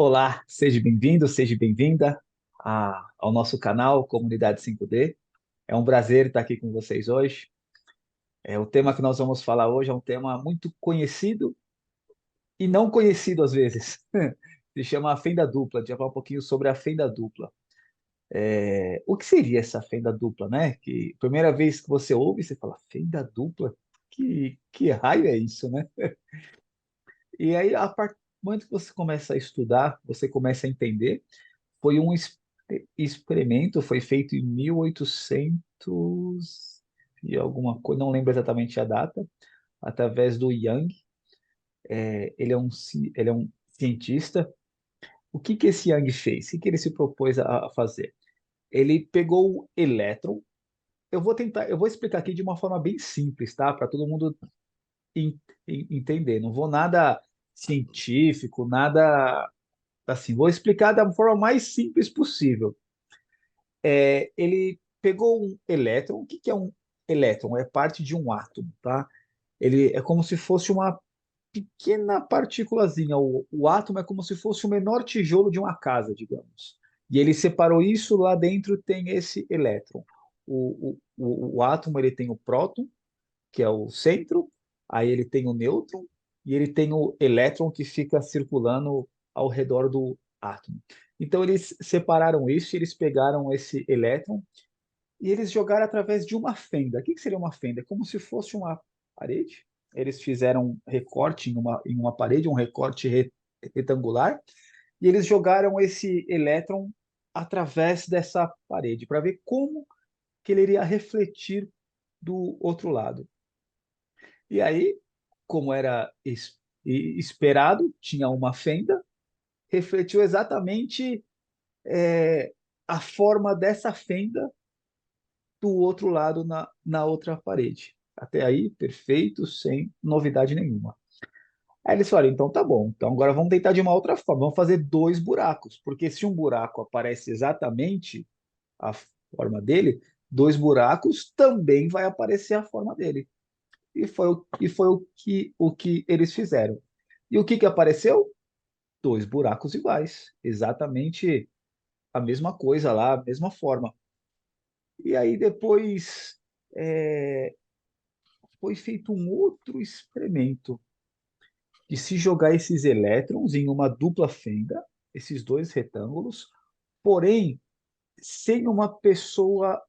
Olá, seja bem-vindo, seja bem-vinda ao nosso canal Comunidade 5D. É um prazer estar aqui com vocês hoje. O tema que nós vamos falar hoje é um tema muito conhecido e não conhecido às vezes. Se chama a fenda dupla. A gente vai falar um pouquinho sobre a fenda dupla. O que seria essa fenda dupla, né? Que primeira vez que você ouve, você fala, fenda dupla? Que raio é isso, né? E aí, a partir do momento que você começa a estudar, você começa a entender. Foi um experimento, foi feito em 1800 e alguma coisa, não lembro exatamente a data, através do Young. Ele é um cientista. O que que esse Young fez? O que que ele se propôs a fazer? Ele pegou o elétron. Eu vou explicar aqui de uma forma bem simples, tá? Para todo mundo en- entender. Não vou nada científico, nada assim. Vou explicar da forma mais simples possível. Ele pegou um elétron. O que que é um elétron? É parte de um átomo, tá? Ele é como se fosse uma pequena partículazinha. O átomo é como se fosse o menor tijolo de uma casa, digamos. E ele separou isso, lá dentro tem esse elétron. O átomo ele tem o próton, que é o centro, aí ele tem o nêutron e ele tem o elétron que fica circulando ao redor do átomo. Então eles separaram isso, eles pegaram esse elétron e eles jogaram através de uma fenda. O que que seria uma fenda? É como se fosse uma parede. Eles fizeram um recorte em uma parede, um recorte retangular, e eles jogaram esse elétron através dessa parede para ver como que ele iria refletir do outro lado. E aí, como era esperado, tinha uma fenda, refletiu exatamente é, a forma dessa fenda do outro lado na outra parede. Até aí, perfeito, sem novidade nenhuma. Aí eles falaram, então tá bom, então agora vamos tentar de uma outra forma, vamos fazer dois buracos, porque se um buraco aparece exatamente a forma dele, dois buracos também vai aparecer a forma dele. E foi o que eles fizeram. E o que que apareceu? Dois buracos iguais, exatamente a mesma coisa lá, a mesma forma. E aí depois é, foi feito um outro experimento de se jogar esses elétrons em uma dupla fenda, esses dois retângulos, porém sem uma pessoa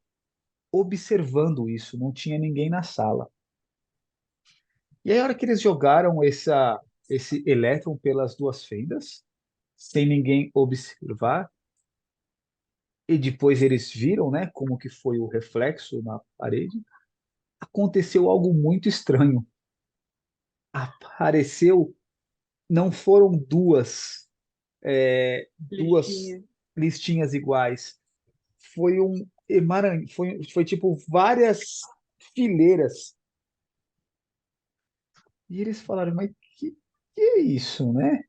observando isso, não tinha ninguém na sala. E aí, a hora que eles jogaram esse elétron pelas duas fendas, sem ninguém observar, e depois eles viram, né, como que foi o reflexo na parede, aconteceu algo muito estranho. Apareceu, não foram duas Listinha. listinhas iguais, foi um emaranhado, foi tipo várias fileiras. E eles falaram, mas que é isso, né?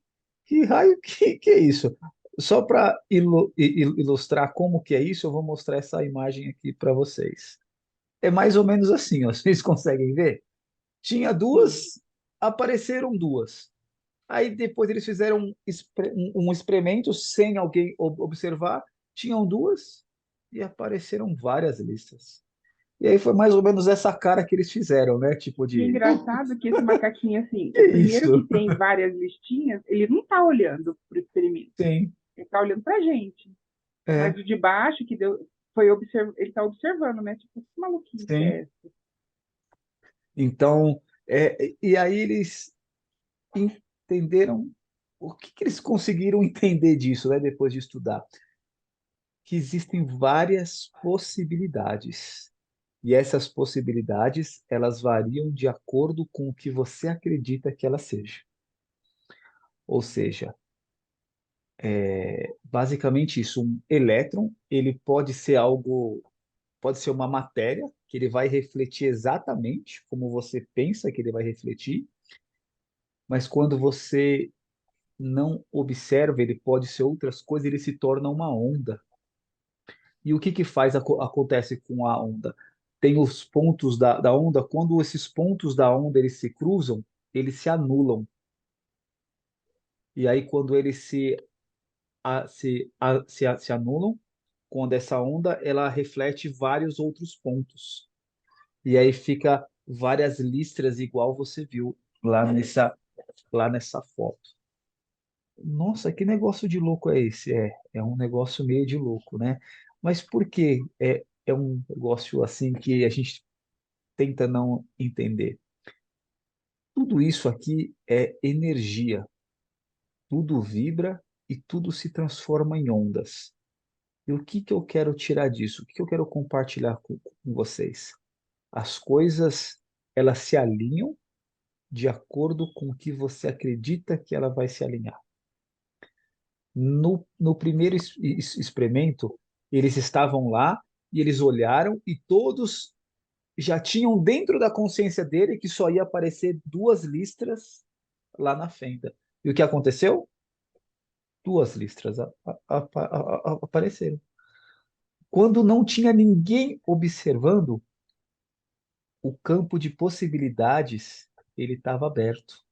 Que raio que é isso? Só para ilustrar como que é isso, eu vou mostrar essa imagem aqui para vocês. É mais ou menos assim, ó, vocês conseguem ver? Tinha Sim. duas, apareceram duas. Aí depois eles fizeram um experimento sem alguém observar, tinham duas e apareceram várias listas. E aí foi mais ou menos essa cara que eles fizeram, né? Tipo E é de, engraçado que esse macaquinho, assim, que o é primeiro que isso? tem várias listinhas, ele não está olhando para o experimento, Sim, ele está olhando para a gente. Mas é, o de baixo, que deu, ele está observando, né? Tipo, que maluquice sim. é essa? Então, e aí eles entenderam o que que eles conseguiram entender disso, né, depois de estudar, que existem várias possibilidades. E essas possibilidades, elas variam de acordo com o que você acredita que ela seja. Ou seja, basicamente isso, um elétron, ele pode ser algo, pode ser uma matéria que ele vai refletir exatamente como você pensa que ele vai refletir, mas quando você não observa, ele pode ser outras coisas, ele se torna uma onda. E o que que faz acontece com a onda? Tem os pontos da onda, quando esses pontos da onda eles se cruzam, eles se anulam. E aí quando eles se se anulam quando essa onda ela reflete vários outros pontos. E aí fica várias listras igual você viu lá nessa foto. Nossa, que negócio de louco é esse? É um negócio meio de louco, né? Mas por que é um negócio assim que a gente tenta não entender? Tudo isso aqui é energia, tudo vibra e tudo se transforma em ondas. E o que que eu quero tirar disso? O que que eu quero compartilhar com vocês? As coisas, elas se alinham de acordo com o que você acredita que ela vai se alinhar. No primeiro experimento, eles estavam lá e eles olharam e todos já tinham dentro da consciência dele que só ia aparecer duas listras lá na fenda. E o que aconteceu? Duas listras apareceram. Quando não tinha ninguém observando, o campo de possibilidades ele estava aberto.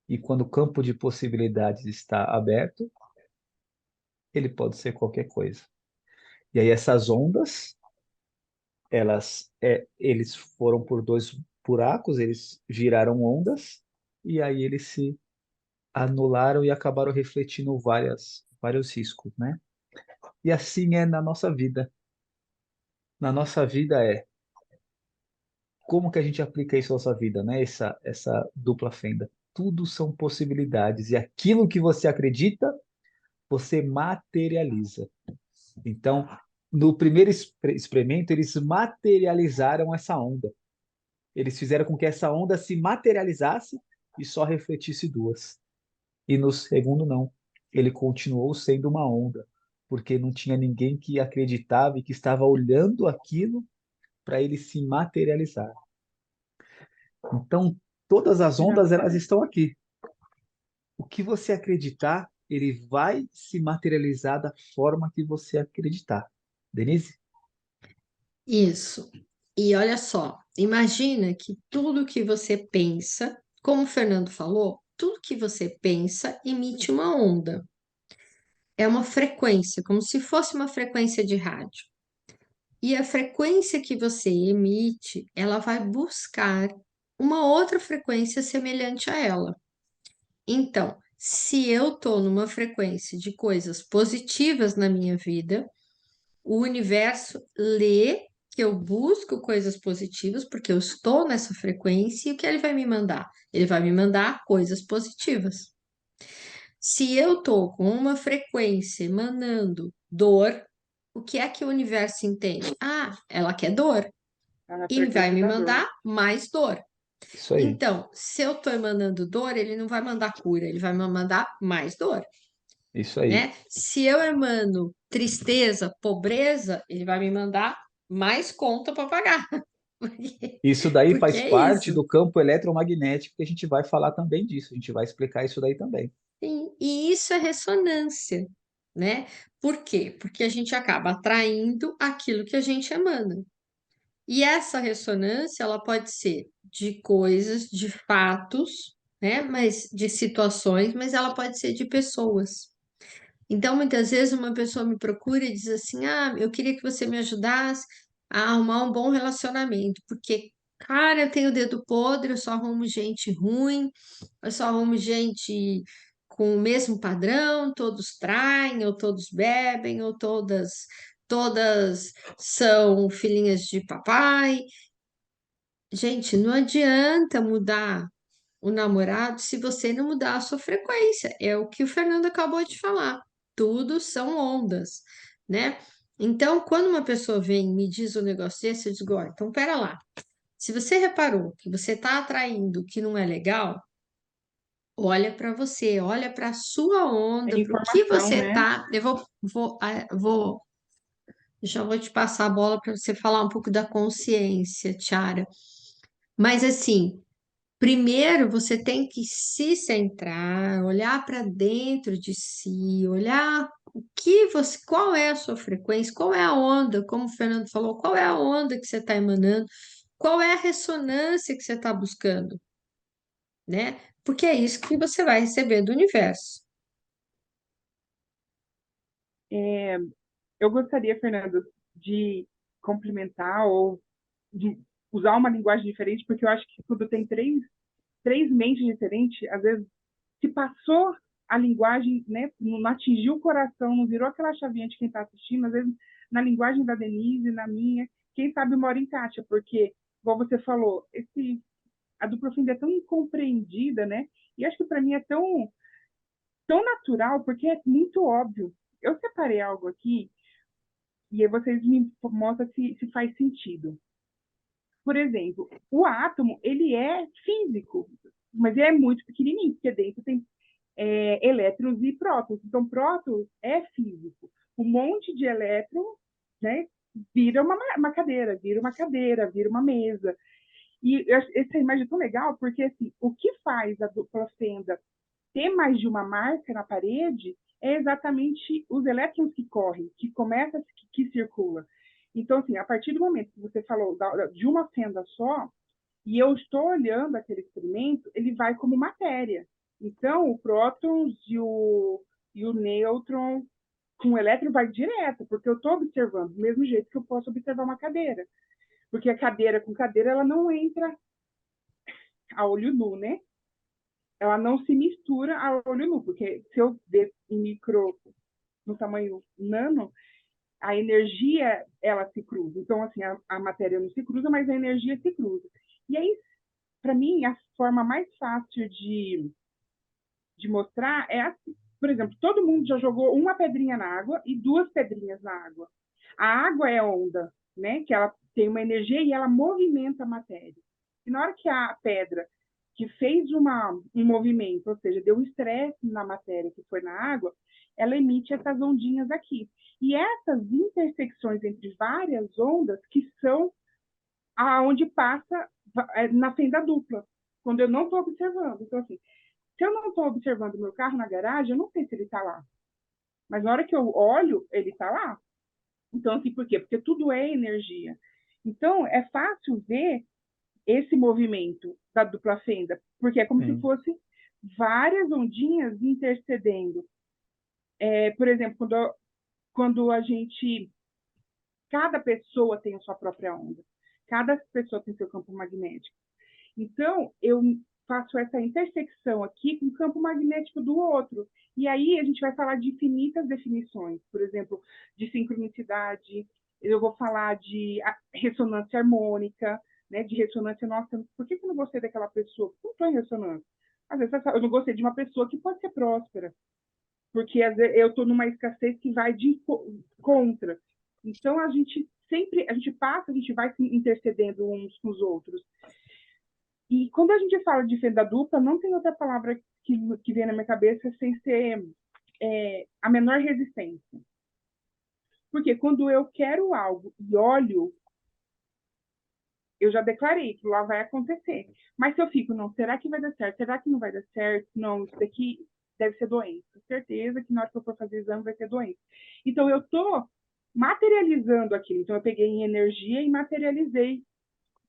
E quando o campo de possibilidades está aberto, ele pode ser qualquer coisa. E aí essas ondas, eles foram por dois buracos, eles viraram ondas e aí eles se anularam e acabaram refletindo vários riscos, né? E assim é na nossa vida. Na nossa vida como que a gente aplica isso na nossa vida, né? Essa dupla fenda. Tudo são possibilidades e aquilo que você acredita, você materializa. Então, no primeiro experimento, eles materializaram essa onda. Eles fizeram com que essa onda se materializasse e só refletisse duas. E no segundo, não. Ele continuou sendo uma onda, porque não tinha ninguém que acreditava e que estava olhando aquilo para ele se materializar. Então, todas as ondas, elas Exatamente. estão aqui. O que você acreditar, ele vai se materializar da forma que você acreditar. Denise? Isso. E olha só, imagina que tudo que você pensa, como o Fernando falou, tudo que você pensa emite uma onda. É uma frequência, como se fosse uma frequência de rádio. E a frequência que você emite, ela vai buscar uma outra frequência semelhante a ela. Então, se eu estou numa frequência de coisas positivas na minha vida, o universo lê que eu busco coisas positivas, porque eu estou nessa frequência, e o que ele vai me mandar? Ele vai me mandar coisas positivas. Se eu estou com uma frequência emanando dor, o que é que o universo entende? Ah, ela quer dor Tá na e vai frequência me da dor. mandar mais dor. Isso aí. Então, se eu estou emanando dor, ele não vai mandar cura, ele vai me mandar mais dor, Isso aí. né? Se eu emano tristeza, pobreza, ele vai me mandar mais conta para pagar. Porque, Isso daí porque faz é parte isso. do campo eletromagnético que a gente vai falar também disso. A gente vai explicar isso daí também. Sim, e isso é ressonância, né? Por quê? Porque a gente acaba atraindo aquilo que a gente emana. E essa ressonância, ela pode ser de coisas, de fatos, né? Mas de situações, mas ela pode ser de pessoas. Então, muitas vezes uma pessoa me procura e diz assim: "Ah, eu queria que você me ajudasse a arrumar um bom relacionamento, porque, cara, eu tenho o dedo podre, eu só arrumo gente ruim, eu só arrumo gente com o mesmo padrão, todos traem, ou todos bebem, ou todas são filhinhas de papai". Gente, não adianta mudar o namorado se você não mudar a sua frequência. É o que o Fernando acabou de falar. Tudo são ondas, né? Então, quando uma pessoa vem e me diz um negócio desse, eu digo, ó, então pera lá. Se você reparou que você está atraindo o que não é legal, olha para você, olha para a sua É onda, para o que informação, você né? tá. Já vou te passar a bola para você falar um pouco da consciência, Tiara. Mas assim, primeiro, você tem que se centrar, olhar para dentro de si, olhar qual é a sua frequência, qual é a onda, como o Fernando falou, qual é a onda que você está emanando, qual é a ressonância que você está buscando, né? Porque é isso que você vai receber do universo. Eu gostaria, Fernando, de complementar ou de usar uma linguagem diferente, porque eu acho que quando tem três mentes diferentes, às vezes se passou a linguagem, né, não atingiu o coração, não virou aquela chavinha de quem está assistindo, às vezes na linguagem da Denise, na minha, quem sabe mora encaixa, porque, igual você falou, a dupla fim é tão incompreendida, né? E acho que para mim é tão natural, porque é muito óbvio. Eu separei algo aqui e aí vocês me mostram se faz sentido. Por exemplo, o átomo, ele é físico, mas ele é muito pequenininho, porque dentro tem elétrons e prótons. Então, prótons é físico. Um monte de elétrons, né, vira uma cadeira, vira uma mesa. E essa imagem é tão legal, porque assim, o que faz a dupla fenda ter mais de uma marca na parede é exatamente os elétrons que correm, que começa, que circula. Então, assim, a partir do momento que você falou de uma fenda só, e eu estou olhando aquele experimento, ele vai como matéria. Então, o prótons e o nêutron com o elétron vai direto, porque eu estou observando, do mesmo jeito que eu posso observar uma cadeira. Porque a cadeira com cadeira, ela não entra a olho nu, né? Ela não se mistura a olho nu, porque se eu ver em no tamanho nano, a energia, ela se cruza. Então, assim, a matéria não se cruza, mas a energia se cruza. E aí, para mim, a forma mais fácil de mostrar é assim. Por exemplo, todo mundo já jogou uma pedrinha na água e duas pedrinhas na água. A água é onda, né? Que ela tem uma energia e ela movimenta a matéria. E na hora que a pedra que fez um movimento, ou seja, deu um estresse na matéria que foi na água, ela emite essas ondinhas aqui. E essas intersecções entre várias ondas que são aonde passa na fenda dupla, quando eu não estou observando. Então, assim, se eu não estou observando o meu carro na garagem, eu não sei se ele está lá. Mas na hora que eu olho, ele está lá. Então, assim, por quê? Porque tudo é energia. Então, é fácil ver esse movimento da dupla fenda, porque é como se Sim. fosse várias ondinhas intercedendo. Por exemplo, quando a gente... Cada pessoa tem a sua própria onda. Cada pessoa tem seu campo magnético. Então, eu faço essa intersecção aqui com o campo magnético do outro. E aí a gente vai falar de infinitas definições, por exemplo, de sincronicidade, eu vou falar de ressonância harmônica, né, de ressonância, nossa, por que eu não gostei daquela pessoa? Porque eu não estou em ressonância. Às vezes eu não gostei de uma pessoa que pode ser próspera, porque às vezes eu estou numa escassez que vai de contra. Então a gente sempre, a gente vai se intercedendo uns com os outros. E quando a gente fala de fenda dupla, não tem outra palavra que vem na minha cabeça sem ser a menor resistência. Porque quando eu quero algo e olho, eu já declarei que lá vai acontecer. Mas se eu fico, não, será que vai dar certo? Será que não vai dar certo? Não, isso daqui deve ser doença. Certeza que na hora que eu for fazer exame vai ser doença. Então eu estou materializando aquilo. Então eu peguei em energia e materializei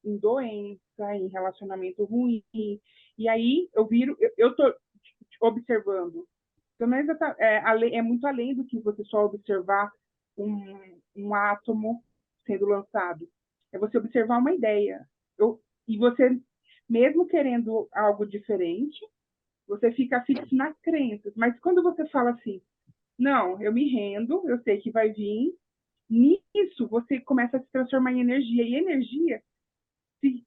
em doença, em relacionamento ruim. E aí eu estou observando. Então, não é, é muito além do que você só observar um átomo sendo lançado. É você observar uma ideia. E você, mesmo querendo algo diferente, você fica fixo nas crenças. Mas quando você fala assim, não, eu me rendo, eu sei que vai vir, nisso você começa a se transformar em energia. E energia se,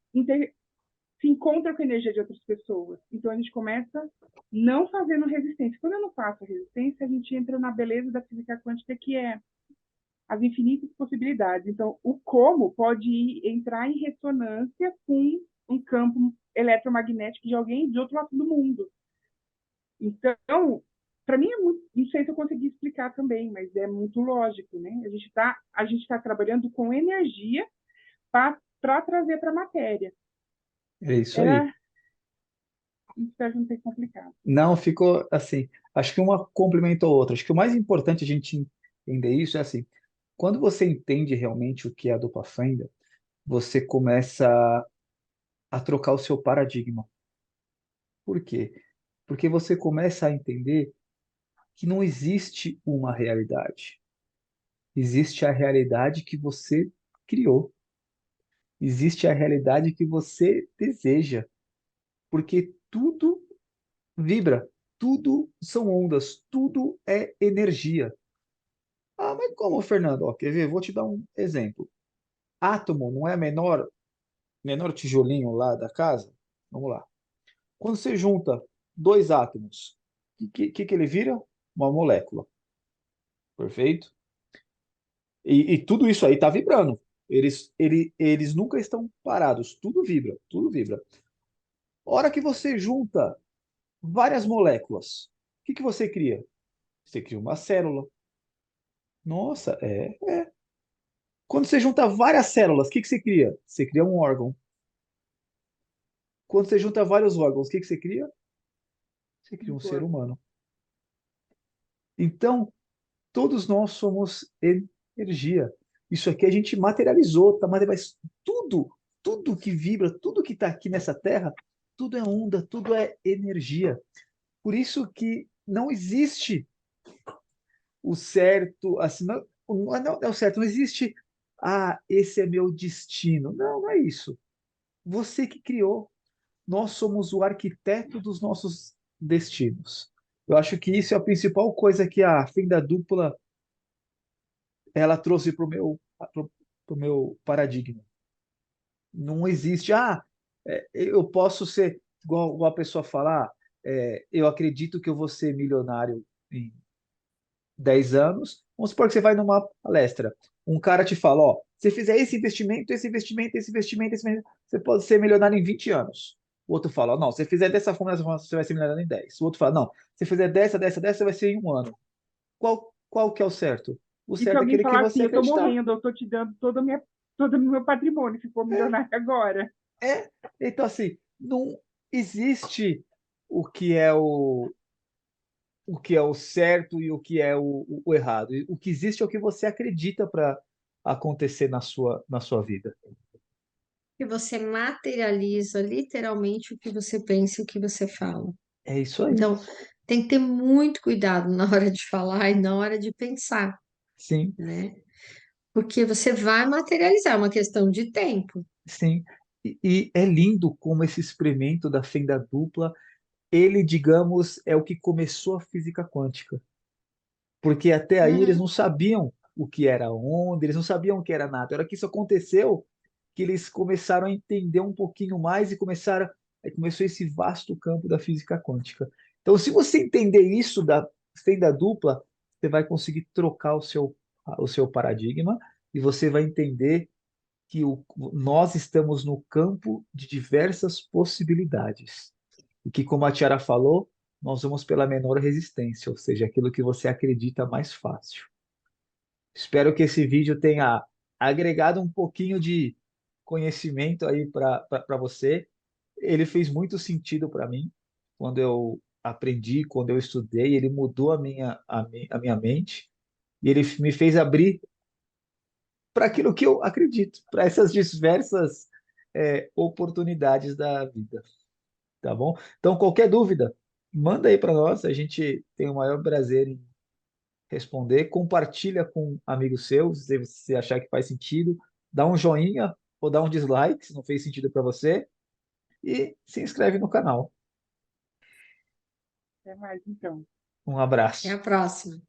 se encontra com a energia de outras pessoas. Então a gente começa não fazendo resistência. Quando eu não faço resistência, a gente entra na beleza da física quântica, que é as infinitas possibilidades. Então, o como pode entrar em ressonância com um campo eletromagnético de alguém de outro lado do mundo. Então, para mim é muito, não sei se eu consegui explicar também, mas é muito lógico, né? A gente tá trabalhando com energia para trazer para a matéria. É isso aí. Era, espero não ter complicado. Não, ficou assim. Acho que uma complementou a outra. Acho que o mais importante a gente entender isso é assim: quando você entende realmente o que é a dupla fenda, você começa a trocar o seu paradigma. Por quê? Porque você começa a entender que não existe uma realidade. Existe a realidade que você criou. Existe a realidade que você deseja. Porque tudo vibra, tudo são ondas, tudo é energia. Ah, mas como, Fernando? Ó, quer ver? Vou te dar um exemplo. Átomo não é menor tijolinho lá da casa? Vamos lá. Quando você junta dois átomos, o que ele vira? Uma molécula. Perfeito? E tudo isso aí está vibrando. Eles nunca estão parados. Tudo vibra, tudo vibra. Hora que você junta várias moléculas, o que você cria? Você cria uma célula. Nossa, é. Quando você junta várias células, o que você cria? Você cria um órgão. Quando você junta vários órgãos, o que você cria? Você cria Um um ser corpo. humano. Então, todos nós somos energia. Isso aqui a gente materializou, tá? Mas tudo que vibra, tudo que está aqui nessa terra, tudo é onda, tudo é energia. Por isso que não existe o certo, assim, não é o certo, não existe, esse é meu destino. Não, não é isso. Você que criou. Nós somos o arquiteto dos nossos destinos. Eu acho que isso é a principal coisa que a Fenda Dupla ela trouxe para o meu paradigma. Não existe, eu posso ser, igual a pessoa falar, eu acredito que eu vou ser milionário em 10 anos. Vamos supor que você vai numa palestra. Um cara te fala, ó, se fizer esse investimento, esse investimento, esse investimento, esse investimento, você pode ser milionário em 20 anos. O outro fala, ó, não, se fizer dessa forma, você vai ser milionário em 10. O outro fala, não, se fizer dessa, você vai ser em um ano. Qual que é o certo? O E se certo é alguém aquele que falar assim, você eu tô acreditar. morrendo, eu tô te dando todo o meu patrimônio, se for milionário agora. É, então assim, não existe o que é o certo e o que é o errado. O que existe é o que você acredita para acontecer na sua vida. Que você materializa literalmente o que você pensa e o que você fala. É isso aí. Então, tem que ter muito cuidado na hora de falar e na hora de pensar, Sim, né? Porque você vai materializar, é uma questão de tempo. sim. E é lindo como esse experimento da fenda dupla, ele, digamos, é o que começou a física quântica. Porque até aí eles Uhum. não sabiam o que era onda, eles não sabiam o que era nada. A hora que isso aconteceu, que eles começaram a entender um pouquinho mais e aí começou esse vasto campo da física quântica. Então, se você entender isso da fenda dupla, você vai conseguir trocar o seu paradigma e você vai entender que nós estamos no campo de diversas possibilidades. E que, como a Tiara falou, nós vamos pela menor resistência, ou seja, aquilo que você acredita mais fácil. Espero que esse vídeo tenha agregado um pouquinho de conhecimento aí para você. Ele fez muito sentido para mim quando eu aprendi, quando eu estudei, ele mudou a minha mente e ele me fez abrir para aquilo que eu acredito, para essas diversas oportunidades da vida, tá bom? Então, qualquer dúvida, manda aí para nós, a gente tem o maior prazer em responder. Compartilha com amigos seus, se você achar que faz sentido, dá um joinha ou dá um dislike se não fez sentido para você e se inscreve no canal. Até mais, então. Um Até a abraço. próxima.